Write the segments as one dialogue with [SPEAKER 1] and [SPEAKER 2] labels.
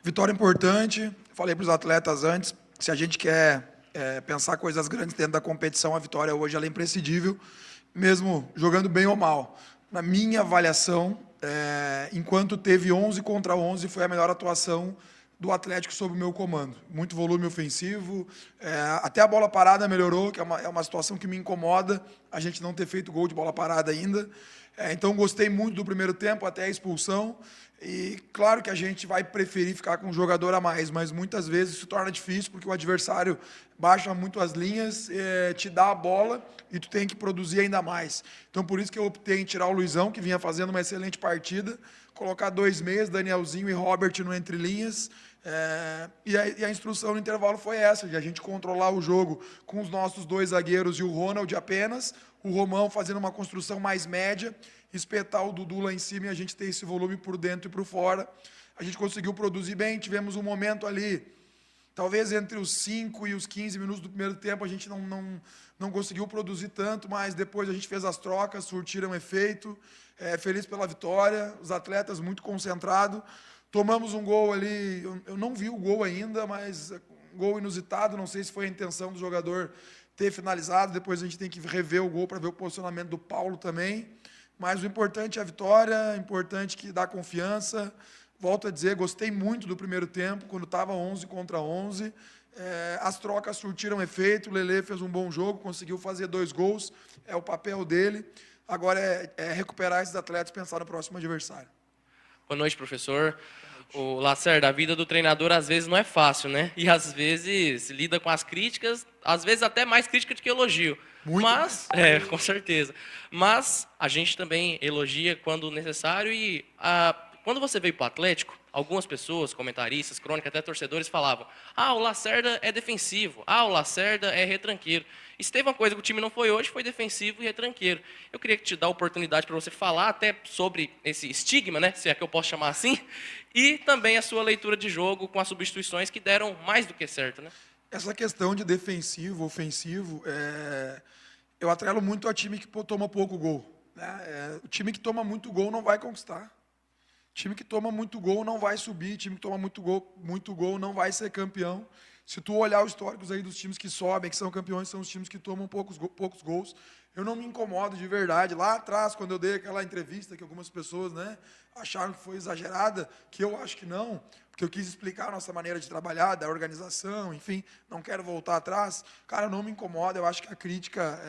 [SPEAKER 1] Vitória importante, falei para os atletas antes, se a gente quer pensar coisas grandes dentro da competição, a vitória hoje ela é imprescindível, mesmo jogando bem ou mal. Na minha avaliação, enquanto teve 11 contra 11, foi a melhor atuação do Atlético sob o meu comando. Muito volume ofensivo, até a bola parada melhorou, que é uma situação que me incomoda, a gente não ter feito gol de bola parada ainda. Então, gostei muito do primeiro tempo, até a expulsão. E claro que a gente vai preferir ficar com um jogador a mais, mas muitas vezes se torna difícil porque o adversário baixa muito as linhas, te dá a bola e tu tem que produzir ainda mais. Então, por isso que eu optei em tirar o Luizão, que vinha fazendo uma excelente partida, colocar 2 meias, Danielzinho e Robert no entrelinhas. E a instrução no intervalo foi essa, de a gente controlar o jogo com os nossos 2 zagueiros e o Ronald apenas, o Romão fazendo uma construção mais média, espetar o Dudu lá em cima e a gente ter esse volume por dentro e por fora. A gente conseguiu produzir bem, tivemos um momento ali, talvez entre os 5 e os 15 minutos do primeiro tempo, a gente não conseguiu produzir tanto, mas depois a gente fez as trocas, surtiram efeito, feliz pela vitória, os atletas muito concentrados. Tomamos um gol ali, eu não vi o gol ainda, mas um gol inusitado, não sei se foi a intenção do jogador ter finalizado, depois a gente tem que rever o gol para ver o posicionamento do Paulo também. Mas o importante é a vitória, importante que dá confiança. Volto a dizer, gostei muito do primeiro tempo, quando estava 11 contra 11. As trocas surtiram efeito, o Lelê fez um bom jogo, conseguiu fazer 2 gols, é o papel dele. Agora é recuperar esses atletas e pensar no próximo adversário.
[SPEAKER 2] Boa noite, professor. O Lacerda, a vida do treinador às vezes não é fácil, né? E às vezes lida com as críticas, às vezes até mais crítica do que elogio.
[SPEAKER 1] Muito mais.
[SPEAKER 2] Com certeza. Mas a gente também elogia quando necessário e quando você veio para o Atlético, algumas pessoas, comentaristas, crônicas, até torcedores falavam: ah, o Lacerda é defensivo, ah, o Lacerda é retranqueiro. E se teve uma coisa que o time não foi hoje, foi defensivo e retranqueiro. Eu queria te dar a oportunidade para você falar até sobre esse estigma, né, se é que eu posso chamar assim, e também a sua leitura de jogo com as substituições que deram mais do que certo, né?
[SPEAKER 1] Essa questão de defensivo, ofensivo, eu atrelo muito a time que toma pouco gol, né? O time que toma muito gol não vai conquistar. Time que toma muito gol não vai subir, time que toma muito gol não vai ser campeão. Se tu olhar os históricos aí dos times que sobem, que são campeões, são os times que tomam poucos gols. Eu não me incomodo de verdade. Lá atrás, quando eu dei aquela entrevista que algumas pessoas, né, acharam que foi exagerada, que eu acho que não, porque eu quis explicar a nossa maneira de trabalhar, da organização, enfim, não quero voltar atrás. Cara, eu não me incomodo, eu acho que a crítica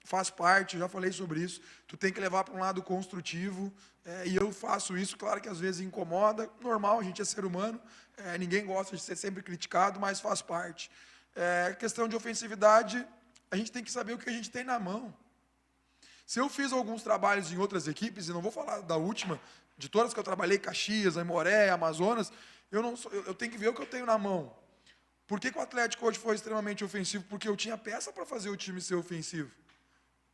[SPEAKER 1] faz parte, eu já falei sobre isso. Tu tem que levar para um lado construtivo, e eu faço isso. Claro que às vezes incomoda, normal, a gente é ser humano, ninguém gosta de ser sempre criticado, mas faz parte. Questão de ofensividade, a gente tem que saber o que a gente tem na mão. Se eu fiz alguns trabalhos em outras equipes, e não vou falar da última, de todas que eu trabalhei, Caxias, Aimoré, Amazonas, eu tenho que ver o que eu tenho na mão. Por que o Atlético hoje foi extremamente ofensivo? Porque eu tinha peça para fazer o time ser ofensivo.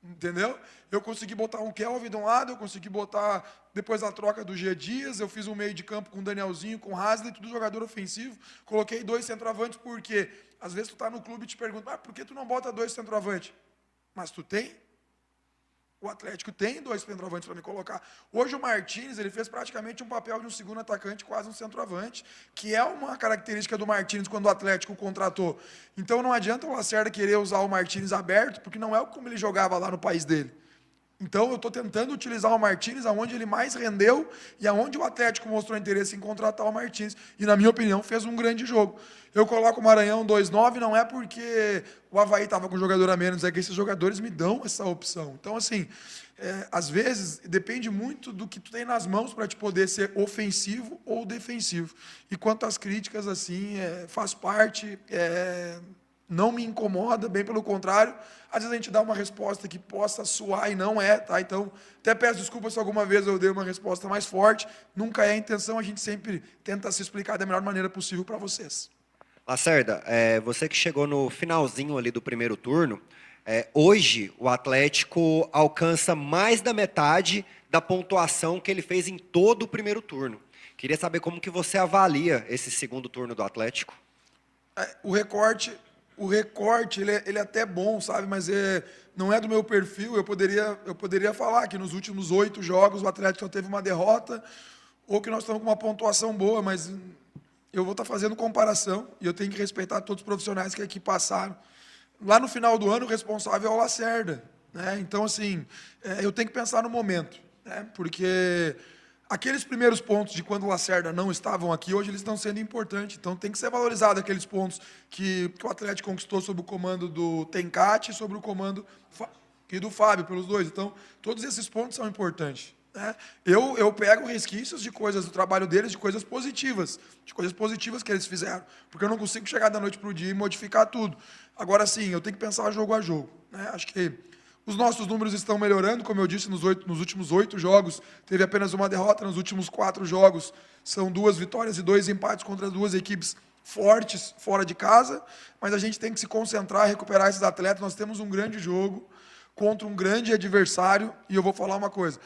[SPEAKER 1] Entendeu? Eu consegui botar um Kelvin de um lado, eu consegui botar, depois da troca do G Dias, eu fiz um meio de campo com o Danielzinho, com o Hasley, tudo jogador ofensivo. Coloquei 2 centroavantes, porque às vezes tu tá no clube e te pergunta, por que tu não bota 2 centroavantes? Mas tu tem? O Atlético tem 2 centroavantes para me colocar. Hoje o Martínez, ele fez praticamente um papel de um segundo atacante, quase um centroavante, que é uma característica do Martínez quando o Atlético o contratou. Então não adianta o Lacerda querer usar o Martínez aberto, porque não é como ele jogava lá no país dele. Então eu estou tentando utilizar o Martínez aonde ele mais rendeu e aonde o Atlético mostrou interesse em contratar o Martínez. E, na minha opinião, fez um grande jogo. Eu coloco o Maranhão 2-9, não é porque o Avaí estava com um jogador a menos, é que esses jogadores me dão essa opção. Então, assim, às vezes, depende muito do que tu tem nas mãos para te poder ser ofensivo ou defensivo. E quanto às críticas, assim, faz parte... não me incomoda, bem pelo contrário. Às vezes a gente dá uma resposta que possa soar e não é, tá? Então, até peço desculpas se alguma vez eu dei uma resposta mais forte. Nunca é a intenção, a gente sempre tenta se explicar da melhor maneira possível para vocês.
[SPEAKER 3] Lacerda, você que chegou no finalzinho ali do primeiro turno, hoje o Atlético alcança mais da metade da pontuação que ele fez em todo o primeiro turno. Queria saber como que você avalia esse segundo turno do Atlético.
[SPEAKER 1] O recorte ele é até bom, sabe? Mas não é do meu perfil. Eu poderia falar que nos últimos 8 jogos o Atlético só teve uma derrota, ou que nós estamos com uma pontuação boa, mas eu vou estar fazendo comparação e eu tenho que respeitar todos os profissionais que aqui passaram. Lá no final do ano, o responsável é o Lacerda, né? Então, assim, eu tenho que pensar no momento, né? Porque aqueles primeiros pontos de quando o Lacerda não estavam aqui, hoje eles estão sendo importantes. Então, tem que ser valorizado aqueles pontos que o Atlético conquistou sob o comando do Tencate e sobre o comando e do Fábio, pelos dois. Então, todos esses pontos são importantes, né? Eu pego resquícios de coisas do trabalho deles, de coisas positivas que eles fizeram, porque eu não consigo chegar da noite para o dia e modificar tudo. Agora sim, eu tenho que pensar jogo a jogo, né? Acho que os nossos números estão melhorando, como eu disse, nos últimos 8 jogos, teve apenas uma derrota, nos últimos 4 jogos são 2 vitórias e 2 empates contra 2 equipes fortes fora de casa, mas a gente tem que se concentrar, recuperar esses atletas. Nós temos um grande jogo contra um grande adversário, e eu vou falar uma coisa,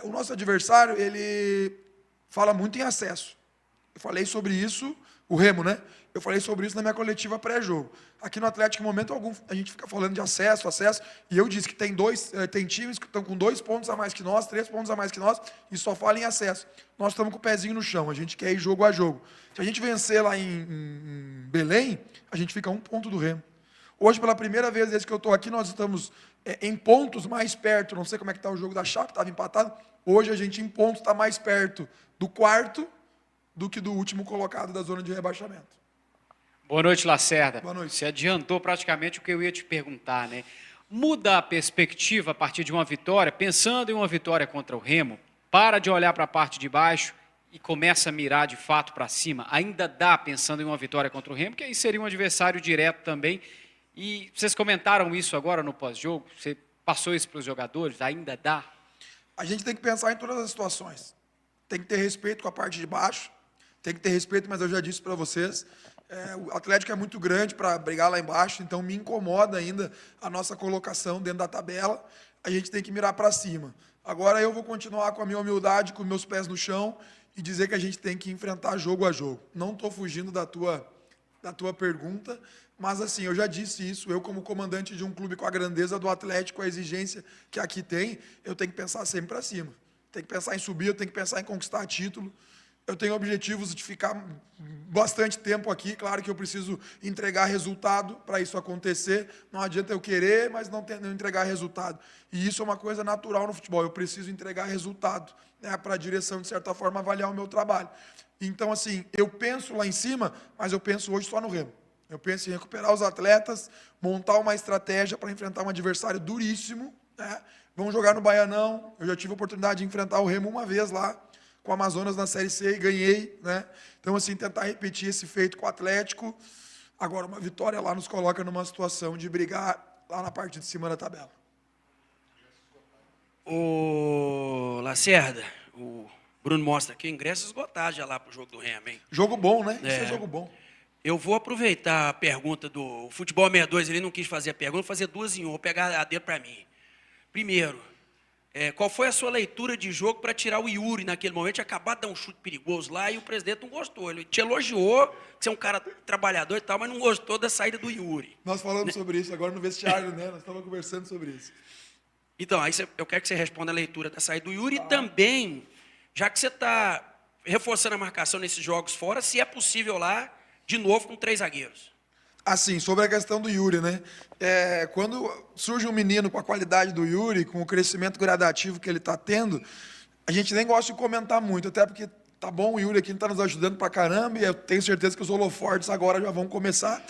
[SPEAKER 1] o nosso adversário, ele fala muito em acesso. Eu falei sobre isso, o Remo, né? Eu falei sobre isso na minha coletiva pré-jogo. Aqui no Atlético, em momento algum, a gente fica falando de acesso, e eu disse que tem times que estão com 2 pontos a mais que nós, 3 pontos a mais que nós, e só falam em acesso. Nós estamos com o pezinho no chão, a gente quer ir jogo a jogo. Se a gente vencer lá em Belém, a gente fica a 1 ponto do Remo. Hoje, pela primeira vez desde que eu estou aqui, nós estamos em pontos mais perto, não sei como é que está o jogo da Chape, estava empatado, hoje a gente em pontos está mais perto do quarto do que do último colocado da zona de rebaixamento.
[SPEAKER 4] Boa noite, Lacerda.
[SPEAKER 1] Boa noite.
[SPEAKER 4] Você adiantou praticamente o que eu ia te perguntar, né? Muda a perspectiva a partir de uma vitória, pensando em uma vitória contra o Remo, para de olhar para a parte de baixo e começa a mirar de fato para cima. Ainda dá, pensando em uma vitória contra o Remo, que aí seria um adversário direto também. E vocês comentaram isso agora no pós-jogo, você passou isso para os jogadores, ainda dá?
[SPEAKER 1] A gente tem que pensar em todas as situações. Tem que ter respeito com a parte de baixo, tem que ter respeito, mas eu já disse para vocês, o Atlético é muito grande para brigar lá embaixo, então me incomoda ainda a nossa colocação dentro da tabela. A gente tem que mirar para cima. Agora eu vou continuar com a minha humildade, com meus pés no chão e dizer que a gente tem que enfrentar jogo a jogo. Não estou fugindo da tua pergunta, mas assim, eu já disse isso, eu como comandante de um clube com a grandeza do Atlético, a exigência que aqui tem, eu tenho que pensar sempre para cima. Tenho que pensar em subir, eu tenho que pensar em conquistar título. Eu tenho objetivos de ficar bastante tempo aqui, claro que eu preciso entregar resultado para isso acontecer. Não adianta eu querer, mas não entregar resultado. E isso é uma coisa natural no futebol, eu preciso entregar resultado, né, para a direção, de certa forma, avaliar o meu trabalho. Então, assim, eu penso lá em cima, mas eu penso hoje só no Remo. Eu penso em recuperar os atletas, montar uma estratégia para enfrentar um adversário duríssimo, né? Vamos jogar no Baianão. Eu já tive a oportunidade de enfrentar o Remo uma vez lá, com o Amazonas na Série C, e ganhei, né? Então, assim, tentar repetir esse feito com o Atlético. Agora, uma vitória lá nos coloca numa situação de brigar lá na parte de cima da tabela.
[SPEAKER 5] Ô, Lacerda, o Bruno mostra aqui, ingresso esgotado já lá para o jogo do Remo, hein?
[SPEAKER 1] Jogo bom, né? Isso é jogo bom.
[SPEAKER 5] Eu vou aproveitar a pergunta do Futebol 62, ele não quis fazer a pergunta, vou fazer 2 em 1, vou pegar a dedo para mim. Primeiro, qual foi a sua leitura de jogo para tirar o Yuri naquele momento? Tinha acabado de dar um chute perigoso lá e o presidente não gostou. Ele te elogiou, que você é um cara trabalhador e tal, mas não gostou da saída do Yuri.
[SPEAKER 1] Nós falamos sobre isso agora no vestiário, né? Nós estávamos conversando sobre isso.
[SPEAKER 5] Então, aí eu quero que você responda a leitura da saída do Yuri e também, já que você está reforçando a marcação nesses jogos fora, se é possível lá, de novo, com 3 zagueiros.
[SPEAKER 1] Assim, sobre a questão do Yuri, né? Quando surge um menino com a qualidade do Yuri, com o crescimento gradativo que ele está tendo, a gente nem gosta de comentar muito, até porque tá bom, o Yuri aqui está nos ajudando pra caramba, e eu tenho certeza que os holofortes agora já vão começar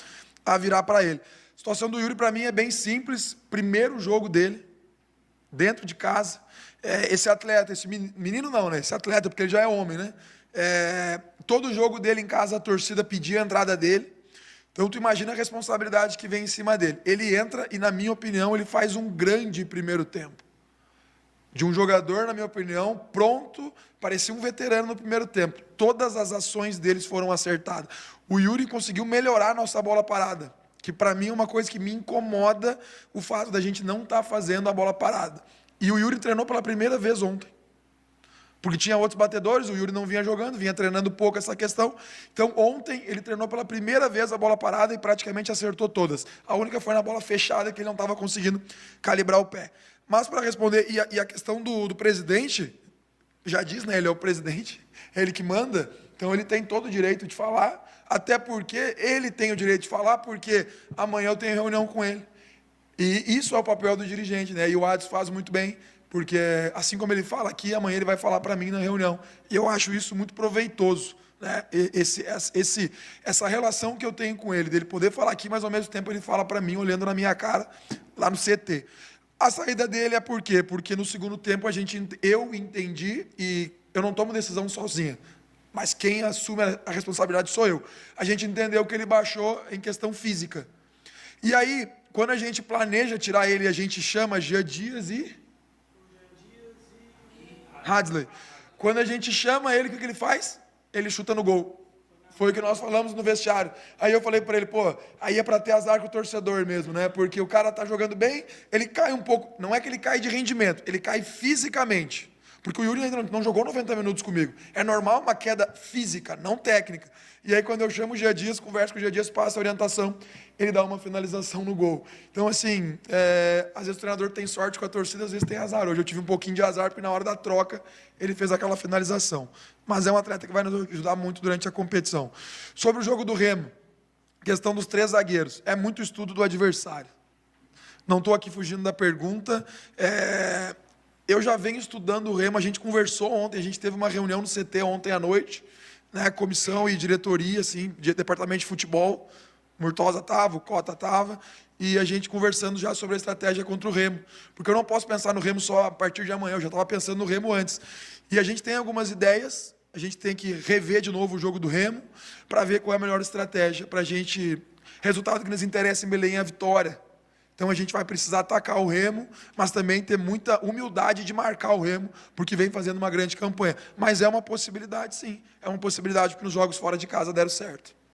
[SPEAKER 1] a virar para ele. A situação do Yuri, para mim, é bem simples. Primeiro jogo dele, dentro de casa. Esse atleta, esse menino não, né? Esse atleta, porque ele já é homem, né? Todo jogo dele em casa, a torcida pedia a entrada dele. Então, tu imagina a responsabilidade que vem em cima dele. Ele entra e, na minha opinião, ele faz um grande primeiro tempo. De um jogador, na minha opinião, pronto, parecia um veterano no primeiro tempo. Todas as ações deles foram acertadas. O Yuri conseguiu melhorar a nossa bola parada, que para mim é uma coisa que me incomoda, o fato da gente não estar fazendo a bola parada. E o Yuri treinou pela primeira vez ontem. Porque tinha outros batedores, o Yuri não vinha jogando, vinha treinando pouco essa questão. Então, ontem, ele treinou pela primeira vez a bola parada e praticamente acertou todas. A única foi na bola fechada, que ele não estava conseguindo calibrar o pé. Mas, para responder, e a questão do presidente, já diz, né, ele é o presidente, é ele que manda. Então ele tem todo o direito de falar, até porque ele tem o direito de falar, porque amanhã eu tenho reunião com ele. E isso é o papel do dirigente, né? E o Adson faz muito bem, porque assim como ele fala aqui, amanhã ele vai falar para mim na reunião. E eu acho isso muito proveitoso, né? Essa relação que eu tenho com ele, dele poder falar aqui, mas ao mesmo tempo ele fala para mim, olhando na minha cara, lá no CT. A saída dele é por quê? Porque no segundo tempo eu entendi, e eu não tomo decisão sozinha, mas quem assume a responsabilidade sou eu. A gente entendeu que ele baixou em questão física. E aí, quando a gente planeja tirar ele, a gente chama Jean Dias e Hadley. Quando a gente chama ele, o que ele faz? Ele chuta no gol. Foi o que nós falamos no vestiário. Aí eu falei para ele, pô, aí é para ter azar com o torcedor mesmo, né? Porque o cara tá jogando bem, ele cai um pouco. Não é que ele cai de rendimento, ele cai fisicamente. Porque o Yuri ainda não jogou 90 minutos comigo. É normal uma queda física, não técnica. E aí quando eu chamo o Gia Dias, converso com o Gia Dias, passa a orientação, ele dá uma finalização no gol. Então, assim, às vezes o treinador tem sorte com a torcida, às vezes tem azar. Hoje eu tive um pouquinho de azar, porque na hora da troca ele fez aquela finalização. Mas é um atleta que vai nos ajudar muito durante a competição. Sobre o jogo do Remo, questão dos 3 zagueiros, é muito estudo do adversário. Não estou aqui fugindo da pergunta. Eu já venho estudando o Remo, a gente conversou ontem, a gente teve uma reunião no CT ontem à noite, né, comissão e diretoria, assim, de departamento de futebol, o Murtosa estava, o Cota estava, e a gente conversando já sobre a estratégia contra o Remo, porque eu não posso pensar no Remo só a partir de amanhã, eu já estava pensando no Remo antes. E a gente tem algumas ideias, a gente tem que rever de novo o jogo do Remo, para ver qual é a melhor estratégia, para a gente, resultado que nos interessa em Belém é a vitória. Então a gente vai precisar atacar o Remo, mas também ter muita humildade de marcar o Remo, porque vem fazendo uma grande campanha. Mas é uma possibilidade, sim. É uma possibilidade, porque nos jogos fora de casa deram certo.